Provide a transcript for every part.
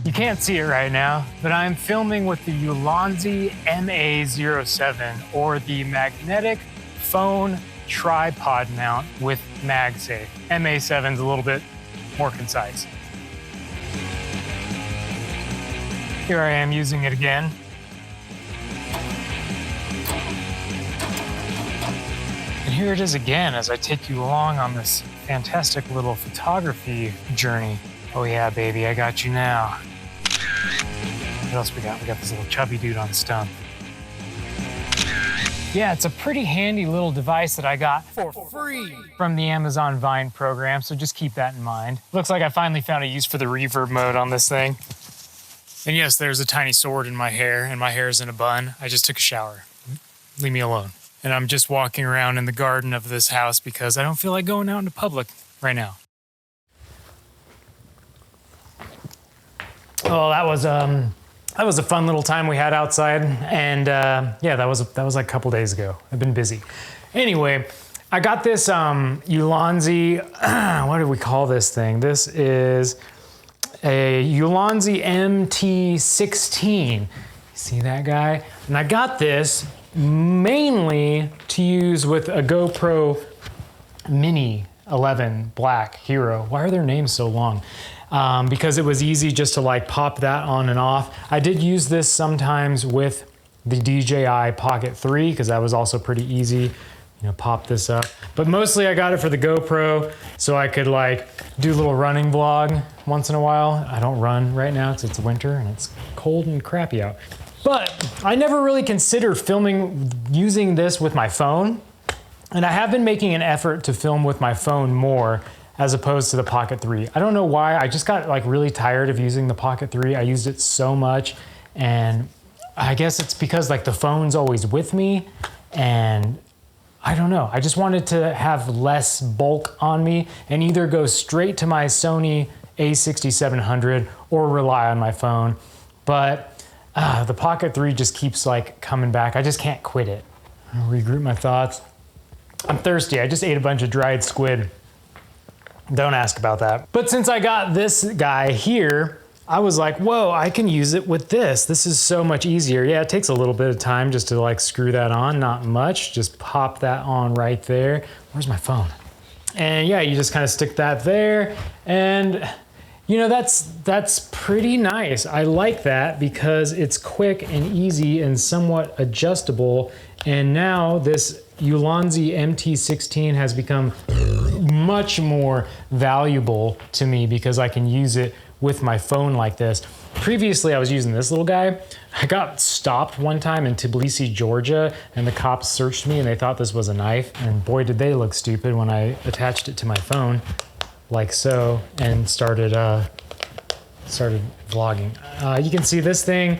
You can't see it right now, but I'm filming with the Ulanzi MA07, or the magnetic phone tripod mount with MagSafe. MA7's a little bit more concise. Here I am using it again. And here it is again as I take you along on this fantastic little photography journey. Oh yeah, baby, I got you now. What else we got? We got this little chubby dude on stump. Yeah, it's a pretty handy little device that I got for free from the Amazon Vine program, so just keep that in mind. Looks like I finally found a use for the reverb mode on this thing. And yes, there's a tiny sword in my hair, and my hair's in a bun. I just took a shower. Leave me alone. And I'm just walking around in the garden of this house because I don't feel like going out into public right now. Oh, that was a fun little time we had outside, and yeah, that was like a couple days ago. I've been busy. Anyway, I got this Ulanzi. What do we call this thing? This is a Ulanzi MT16. See that guy? And I got this mainly to use with a GoPro Mini 11 Black Hero. Why are their names so long? Because it was easy just to like pop that on and off. I did use this sometimes with the DJI Pocket 3 because that was also pretty easy. You know, pop this up. But mostly I got it for the GoPro so I could like do a little running vlog once in a while. I don't run right now because it's winter and it's cold and crappy out. But I never really considered filming using this with my phone. And I have been making an effort to film with my phone more as opposed to the Pocket 3. I don't know why, I just got like really tired of using the Pocket 3. I used it so much, and I guess it's because like the phone's always with me, and I don't know. I just wanted to have less bulk on me and either go straight to my Sony a6700 or rely on my phone. But the Pocket 3 just keeps like coming back. I just can't quit it. I'll regroup my thoughts. I'm thirsty. I just ate a bunch of dried squid. Don't ask about that. But since I got this guy here, I was like, whoa, I can use it with this. This is so much easier. Yeah, it takes a little bit of time just to like screw that on, not much. Just pop that on right there. Where's my phone? And yeah, you just kind of stick that there. And you know, that's pretty nice. I like that because it's quick and easy and somewhat adjustable. And now this Ulanzi MT16 has become much more valuable to me because I can use it with my phone like this. Previously, I was using this little guy. I got stopped one time in Tbilisi, Georgia, and the cops searched me and they thought this was a knife. And boy, did they look stupid when I attached it to my phone like so and started vlogging. You can see this thing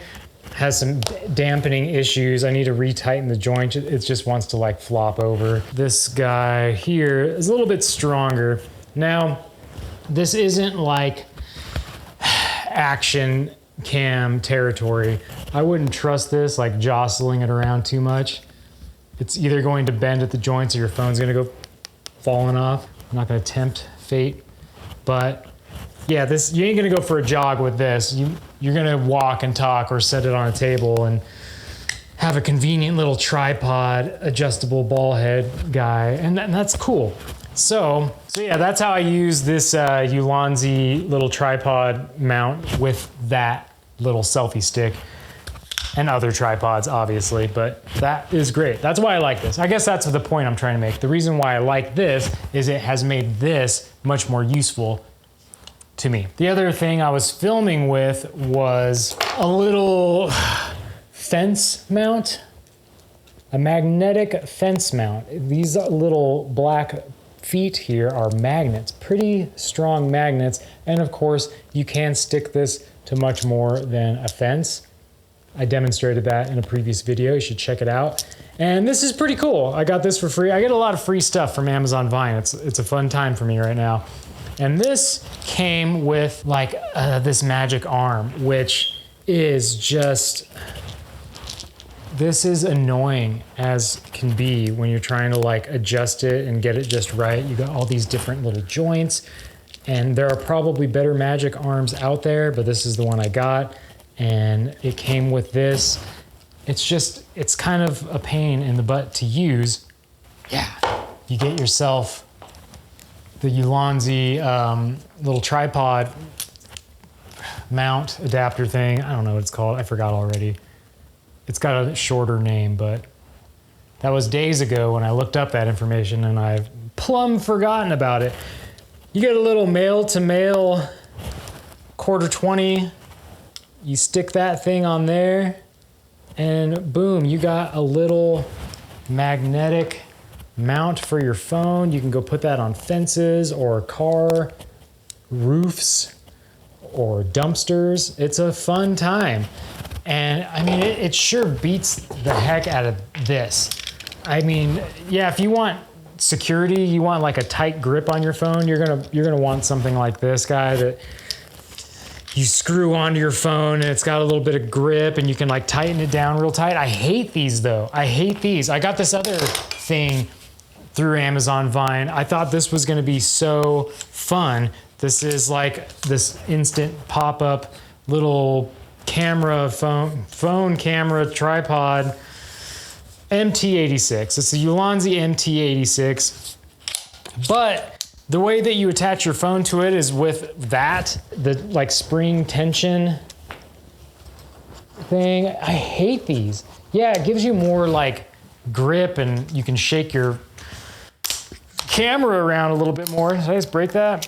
has some dampening issues. I need to retighten the joint. It just wants to like flop over. This guy here is a little bit stronger. Now, this isn't like action cam territory. I wouldn't trust this, like jostling it around too much. It's either going to bend at the joints or your phone's gonna go falling off. I'm not gonna tempt fate, but yeah, this, you ain't gonna go for a jog with this. You're gonna walk and talk or set it on a table and have a convenient little tripod, adjustable ball head guy, and that's cool. So yeah, that's how I use this Ulanzi little tripod mount with that little selfie stick and other tripods, obviously, but that is great. That's why I like this. I guess that's the point I'm trying to make. The reason why I like this is it has made this much more useful to me. The other thing I was filming with was a little fence mount, a magnetic fence mount. These little black feet here are magnets, pretty strong magnets. And of course, you can stick this to much more than a fence. I demonstrated that in a previous video. You should check it out. And this is pretty cool. I got this for free. I get a lot of free stuff from Amazon Vine. It's a fun time for me right now. And this came with like this magic arm, which is just, this is annoying as can be when you're trying to like adjust it and get it just right. You got all these different little joints And there are probably better magic arms out there, but this is the one I got. And it came with this. It's kind of a pain in the butt to use. Yeah, you get yourself the Ulanzi little tripod mount adapter thing. I don't know what it's called. I forgot already. It's got a shorter name, but that was days ago when I looked up that information and I've plumb forgotten about it. You get a little male-to-male quarter 20. You stick that thing on there and boom, you got a little magnetic mount for your phone. You can go put that on fences or car roofs or dumpsters. It's a fun time. And I mean, it sure beats the heck out of this. I mean, yeah, if you want security, you want like a tight grip on your phone, you're gonna want something like this guy that you screw onto your phone and it's got a little bit of grip and you can like tighten it down real tight. I hate these though. I hate these. I got this other thing through Amazon Vine. I thought this was gonna be so fun. This is like this instant pop-up little camera, phone camera tripod, MT86. It's a Ulanzi MT86, but the way that you attach your phone to it is with the like spring tension thing. I hate these. Yeah, it gives you more like grip and you can shake your camera around a little bit more. Did I just break that?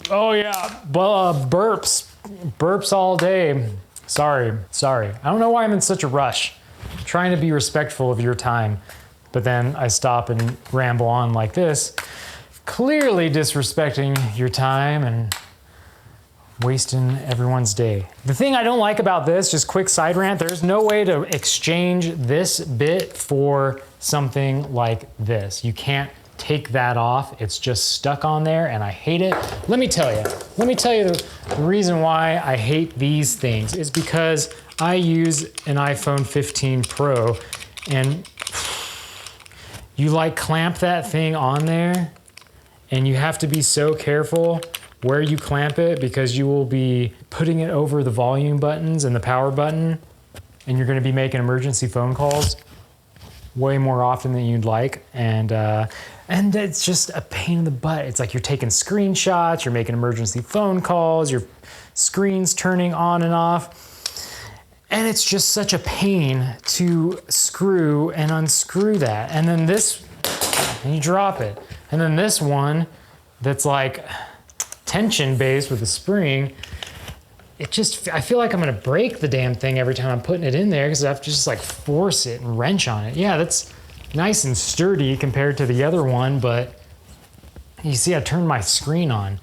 Oh yeah, burps all day. Sorry. I don't know why I'm in such a rush. I'm trying to be respectful of your time, but then I stop and ramble on like this, clearly disrespecting your time and wasting everyone's day. The thing I don't like about this, just quick side rant, there's no way to exchange this bit for something like this. You can't take that off. It's just stuck on there and I hate it. Let me tell you the reason why I hate these things is because I use an iPhone 15 Pro and you like clamp that thing on there and you have to be so careful where you clamp it because you will be putting it over the volume buttons and the power button and you're gonna be making emergency phone calls way more often than you'd like. And it's just a pain in the butt. It's like you're taking screenshots, you're making emergency phone calls, your screen's turning on and off. And it's just such a pain to screw and unscrew that. And then this, and you drop it. And then this one that's like tension based with a spring, I feel like I'm gonna break the damn thing every time I'm putting it in there because I have to just like force it and wrench on it. Yeah, that's nice and sturdy compared to the other one, but you see I turned my screen on.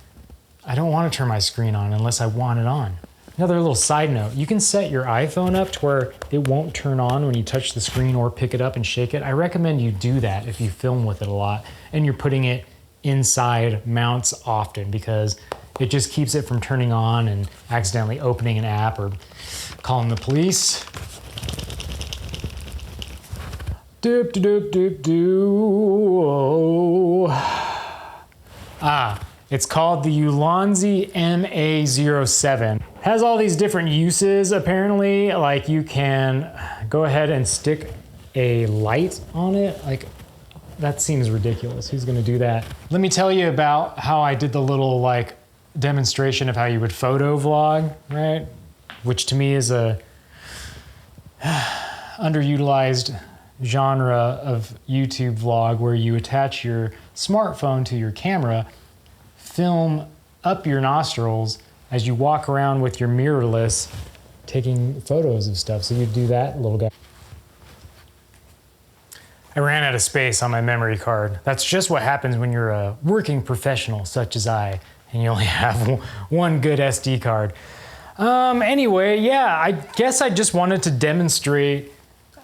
I don't want to turn my screen on unless I want it on. Another little side note, you can set your iPhone up to where it won't turn on when you touch the screen or pick it up and shake it. I recommend you do that if you film with it a lot and you're putting it inside mounts often because it just keeps it from turning on and accidentally opening an app or calling the police. Doop doop doop doo. It's called the Ulanzi MA07. Has all these different uses apparently. Like you can go ahead and stick a light on it. Like that seems ridiculous. Who's gonna do that? Let me tell you about how I did the little like demonstration of how you would photo vlog, right? Which to me is a underutilized genre of YouTube vlog where you attach your smartphone to your camera, film up your nostrils as you walk around with your mirrorless taking photos of stuff. So you do that, little guy. I ran out of space on my memory card. That's just what happens when you're a working professional such as I, and you only have one good SD card. Anyway, yeah, I guess I just wanted to demonstrate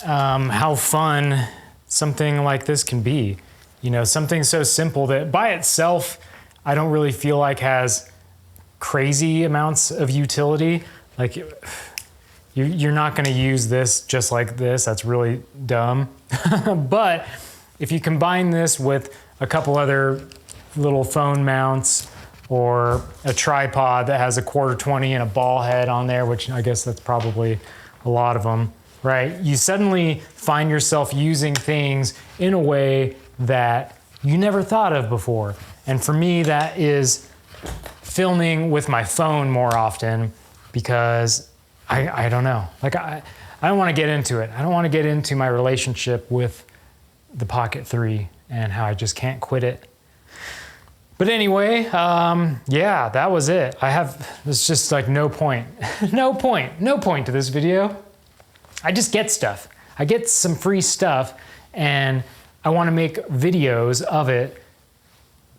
how fun something like this can be. You know, something so simple that by itself, I don't really feel like has crazy amounts of utility. Like you're not gonna use this just like this. That's really dumb. But if you combine this with a couple other little phone mounts or a tripod that has a 1/4 and a ball head on there, which I guess that's probably a lot of them, right? You suddenly find yourself using things in a way that you never thought of before. And for me, that is filming with my phone more often, because I don't know. Like I don't want to get into it. I don't want to get into my relationship with the Pocket 3 and how I just can't quit it. But anyway, yeah, that was it. There's just like no point, no point to this video. I just get stuff. I get some free stuff and I want to make videos of it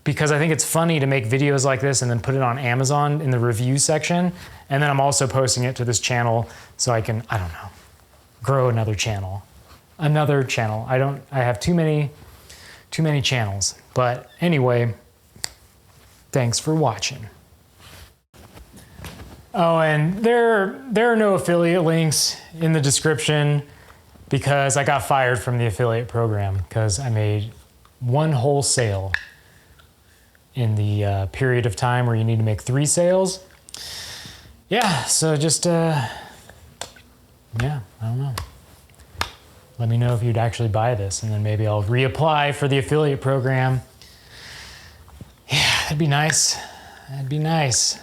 because I think it's funny to make videos like this and then put it on Amazon in the review section. And then I'm also posting it to this channel so I can, I don't know, grow another channel. I have too many channels. But anyway, thanks for watching. Oh, and there are no affiliate links in the description because I got fired from the affiliate program because I made one whole sale in the period of time where you need to make 3 sales. Yeah, so just, yeah, I don't know. Let me know if you'd actually buy this, and then maybe I'll reapply for the affiliate program. Yeah, that'd be nice. That'd be nice.